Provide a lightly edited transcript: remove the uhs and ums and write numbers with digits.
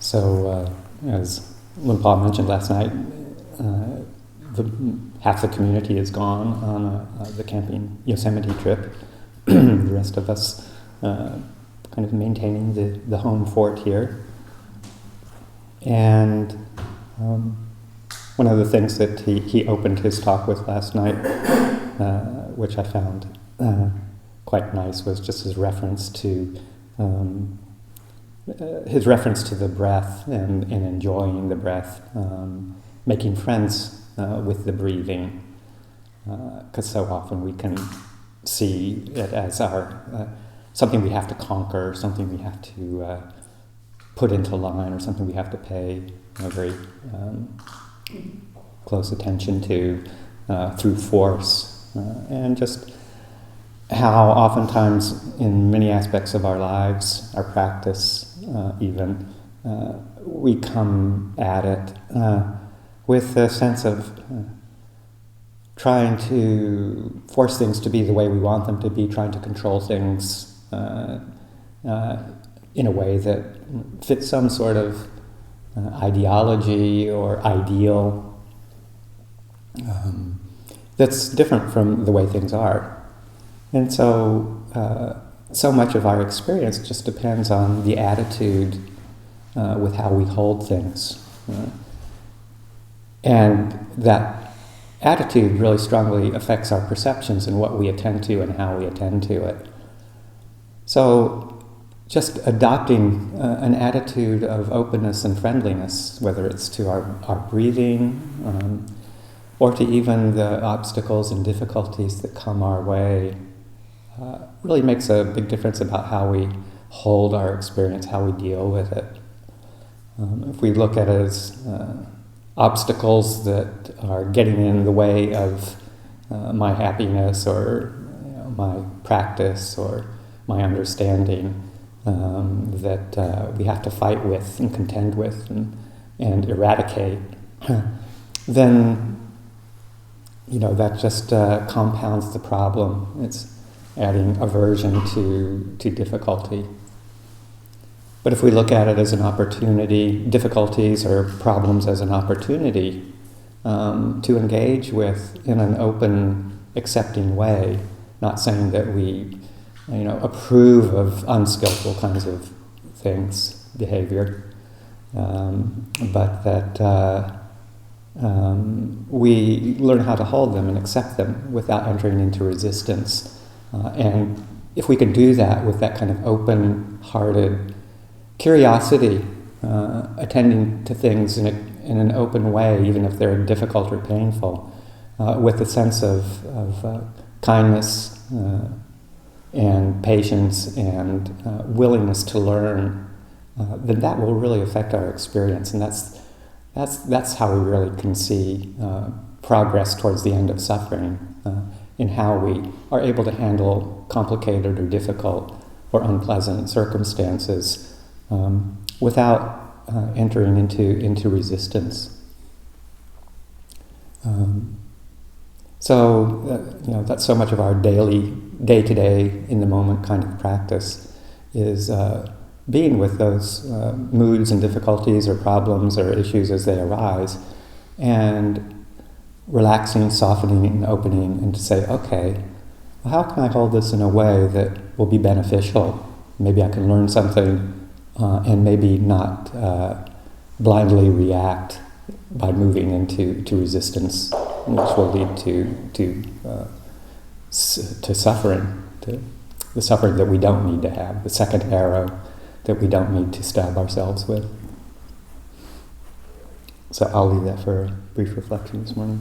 So, as Paul mentioned last night, half the community is gone on the camping Yosemite trip. The rest of us kind of maintaining the home fort here. And one of the things that he opened his talk with last night, which I found quite nice, was just his reference to the breath and enjoying the breath, making friends with the breathing, because so often we can see it as our something we have to conquer, something we have to put into line, or something we have to pay very close attention to through force, and just how oftentimes in many aspects of our lives, our practice even, we come at it with a sense of trying to force things to be the way we want them to be, trying to control things in a way that fits some sort of ideology or ideal that's different from the way things are. And so, so much of our experience just depends on the attitude with how we hold things. And that attitude really strongly affects our perceptions and what we attend to and how we attend to it. So just adopting an attitude of openness and friendliness, whether it's to our breathing or to even the obstacles and difficulties that come our way, really makes a big difference about how we hold our experience, how we deal with it. If we look at it as obstacles that are getting in the way of my happiness or my practice or my understanding, that we have to fight with and contend with and eradicate, then that just compounds the problem. It's adding aversion to difficulty. But if we look at it as an opportunity, difficulties or problems as an opportunity to engage with in an open, accepting way, not saying that we approve of unskillful kinds of things, behavior, but that we learn how to hold them and accept them without entering into resistance. And if we can do that with that kind of open-hearted curiosity, attending to things in an open way, even if they're difficult or painful, with a sense of kindness and patience and willingness to learn, then that will really affect our experience, and that's how we really can see progress towards the end of suffering, in how we are able to handle complicated or difficult or unpleasant circumstances without entering into resistance. That's so much of our daily, day-to-day, in-the-moment kind of practice is being with those moods and difficulties or problems or issues as they arise, and relaxing, softening, and opening, and to say, okay, well, how can I hold this in a way that will be beneficial? Maybe I can learn something and maybe not blindly react by moving into resistance, which will lead to suffering, to the suffering that we don't need to have, the second arrow that we don't need to stab ourselves with. So I'll leave that for a brief reflection this morning.